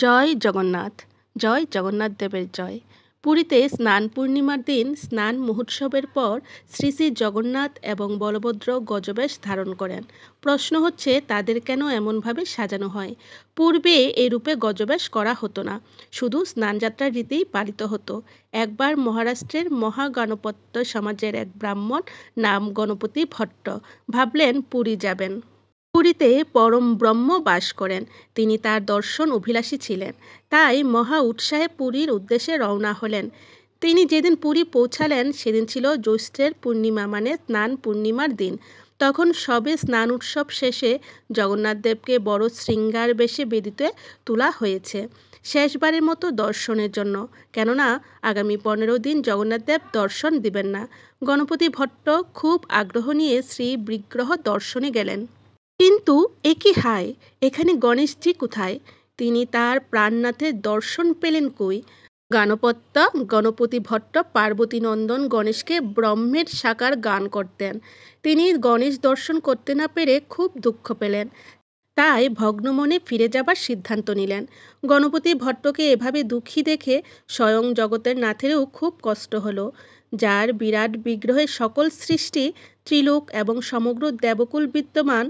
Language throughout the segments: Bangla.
জয় জগন্নাথ। জয় জগন্নাথ দেবের জয়। পুরীতে স্নান পূর্ণিমার দিন স্নান মহোৎসবের পর শ্রী শ্রী জগন্নাথ এবং বলভদ্র গজবেশ ধারণ করেন। প্রশ্ন হচ্ছে তাদের কেন এমনভাবে সাজানো হয়? পূর্বে এই রূপে গজবেশ করা হতো না, শুধু স্নানযাত্রার রীতিই পালিত হতো। একবার মহারাষ্ট্রের মহাগণপত্য সমাজের এক ব্রাহ্মণ নাম গণপতি ভট্ট ভাবলেন পুরী যাবেন। পুরীতে পরম ব্রহ্ম বাস করেন, তিনি তার দর্শন অভিলাষী ছিলেন। তাই মহা উৎসাহে পুরীর উদ্দেশ্যে রওনা হলেন। তিনি যেদিন পুরী পৌঁছালেন সেদিন ছিল জ্যৈষ্ঠের পূর্ণিমা, মানে স্নান পূর্ণিমার দিন। তখন সবে স্নান উৎসব শেষে জগন্নাথ দেবকে বড় শৃঙ্গার বেশে বেদিতে তোলা হয়েছে শেষবারের মতো দর্শনের জন্য, কেননা আগামী 15 দিন জগন্নাথ দেব দর্শন দিবেন না। গণপতি ভট্ট খুব আগ্রহ নিয়ে শ্রী বিগ্রহ দর্শনে গেলেন। কিন্তু এ কি হায়, এখানে গণেশজি কোথায়? তিনি তার প্রাণনাথের দর্শন পেলেন কই? গানপত্যা গণপতি ভট্ট পার্বতী নন্দন গণেশকে ব্রহ্মের সাকার গান করতেন। তিনি গণেশ দর্শন করতে না পেরে খুব দুঃখ পেলেন, তাই ভগ্নমনে ফিরে যাবার সিদ্ধান্ত নিলেন। গণপতি ভট্টকে এভাবে দুঃখী দেখে স্বয়ং জগতের নাথেরও খুব কষ্ট হলো। যার বিরাট বিগ্রহে সকল সৃষ্টি, ত্রিলোক এবং সমগ্র দেবকুল বিদ্যমান,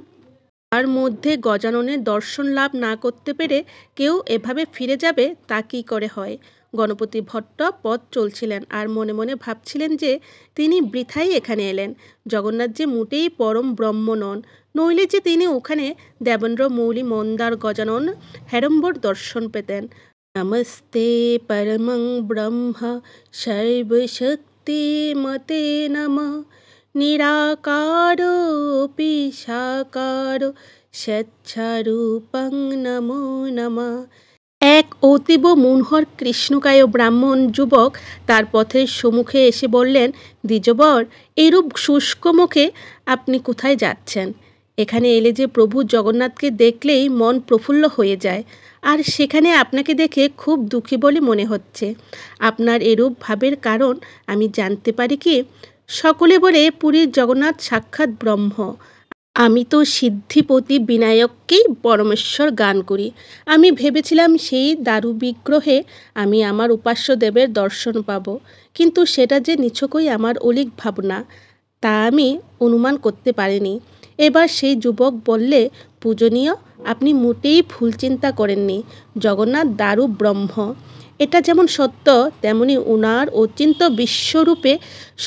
তার মধ্যে গজাননের দর্শন লাভ না করতে পেরে কেউ এভাবে ফিরে যাবে তা কী করে হয়? গণপতি ভট্ট পথ চলছিলেন আর মনে মনে ভাবছিলেন যে তিনি বৃথাই এখানে এলেন। জগন্নাথ যে মোটেই পরম ব্রহ্ম নন, নইলে যে তিনি ওখানে দেবেন্দ্র মৌলি মন্দার গজানন হেরম্বর দর্শন পেতেন। নমস্তে পরমং ব্রহ্ম সর্বশক্তি মতে নমঃ নিরাকারোপি সাকারো স্বেচ্ছারূপং নমো নমঃ। এক অতীব মনোহর কৃষ্ণকায় ব্রাহ্মণ যুবক তার পথের সম্মুখে এসে বললেন, দ্বিজবর, এরূপ শুষ্ক মুখে আপনি কোথায় যাচ্ছেন? এখানে এলে যে প্রভু জগন্নাথকে দেখলেই মন প্রফুল্ল হয়ে যায়, আর সেখানে আপনাকে দেখে খুব দুঃখী বলে মনে হচ্ছে। আপনার এরূপ ভাবের কারণ আমি জানতে পারি কি? সকলে বলে পুরীর জগন্নাথ সাক্ষাৎ ব্রহ্ম। আমি তো সিদ্ধিপতি বিনায়ককেই পরমেশ্বর গান করি। আমি ভেবেছিলাম সেই দারু বিগ্রহে আমি আমার উপাস্য দেবের দর্শন পাব, কিন্তু সেটা যে নিছকই আমার অলীক ভাবনা, তা আমি অনুমান করতে পারিনি। এবার সেই যুবক বললে, পূজনীয়, আপনি মোটেই ভুল চিন্তা করেননি। জগন্নাথ দারু ব্রহ্ম, এটা যেমন সত্য, তেমনি উনার অচিন্ত্য বিশ্বরূপে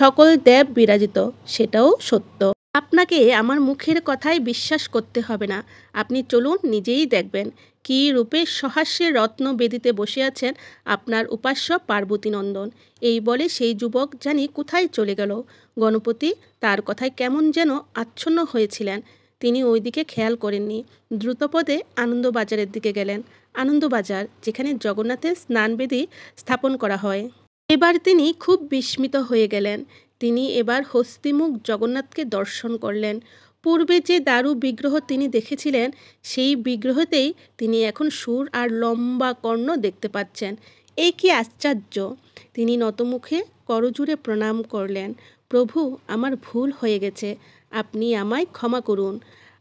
সকল দেব বিরাজিত, সেটাও সত্য। আপনাকে আমার মুখের কথায় বিশ্বাস করতে হবে না, আপনি চলুন, নিজেই দেখবেন কী রূপে সহাস্যের রত্ন বেদিতে বসে আছেন আপনার উপাস্য পার্বতী নন্দন। এই বলে সেই যুবক জানি কোথায় চলে গেল। গণপতি তার কথায় কেমন যেন আচ্ছন্ন হয়েছিলেন, তিনি ওই দিকে খেয়াল করেননি। দ্রুতপদে আনন্দবাজারের দিকে গেলেন। আনন্দবাজার, যেখানে জগন্নাথের স্নানবেদী স্থাপন করা হয়। এবার তিনি খুব বিস্মিত হয়ে গেলেন। তিনি এবার হস্তিমুখ জগন্নাথকে দর্শন করলেন। পূর্বে যে দারু বিগ্রহ তিনি দেখেছিলেন, সেই বিগ্রহতেই তিনি এখন সুর আর লম্বা কর্ণ দেখতে পাচ্ছেন। এ কি আশ্চর্য! তিনি নতমুখে করজোড়ে প্রণাম করলেন। প্রভু, আমার ভুল হয়ে গেছে, আপনি আমায় ক্ষমা করুন।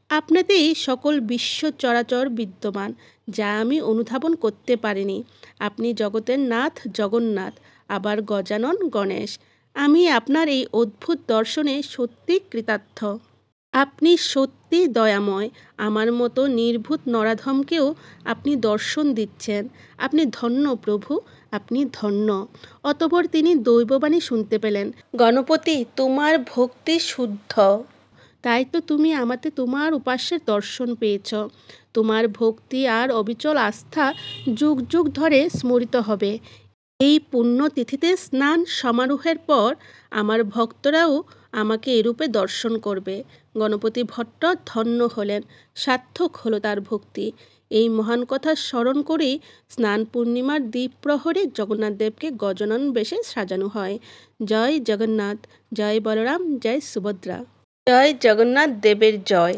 আপনাতেই সকল বিশ্ব চরাচর বিদ্যমান, যা আমি অনুধাবন করতে পারিনি। আপনি জগতের নাথ জগন্নাথ, আবার গজানন গণেশ। আমি আপনার এই অদ্ভুত দর্শনে সত্যি কৃতার্থ। আপনি সত্যি দয়াময়। আমার মতো নির্ভূত নরাধমকেও আপনি দর্শন দিচ্ছেন। আপনি ধন্য প্রভু, আপনি ধন্য। অতঃপর তিনি দৈববাণী শুনতে পেলেন, গণপতি, তোমার ভক্তি শুদ্ধ, তাই তো তুমি আমাতে তোমার উপাস্যের দর্শন পেয়েছ। তোমার ভক্তি আর অবিচল আস্থা যুগ যুগ ধরে স্মরিত হবে। এই পুণ্যতিথিতে স্নান সমারোহের পর আমার ভক্তরাও আমাকে এরূপে দর্শন করবে। গণপতি ভট্ট ধন্য হলেন, সার্থক হলো তার ভক্তি। এই মহান কথা স্মরণ করেই স্নান পূর্ণিমার দ্বীপ্রহরে জগন্নাথ দেবকে গজানন বেশে সাজানো হয়। জয় জগন্নাথ, জয় বলরাম, জয় সুভদ্রা। জয় জগন্নাথ দেবের জয়।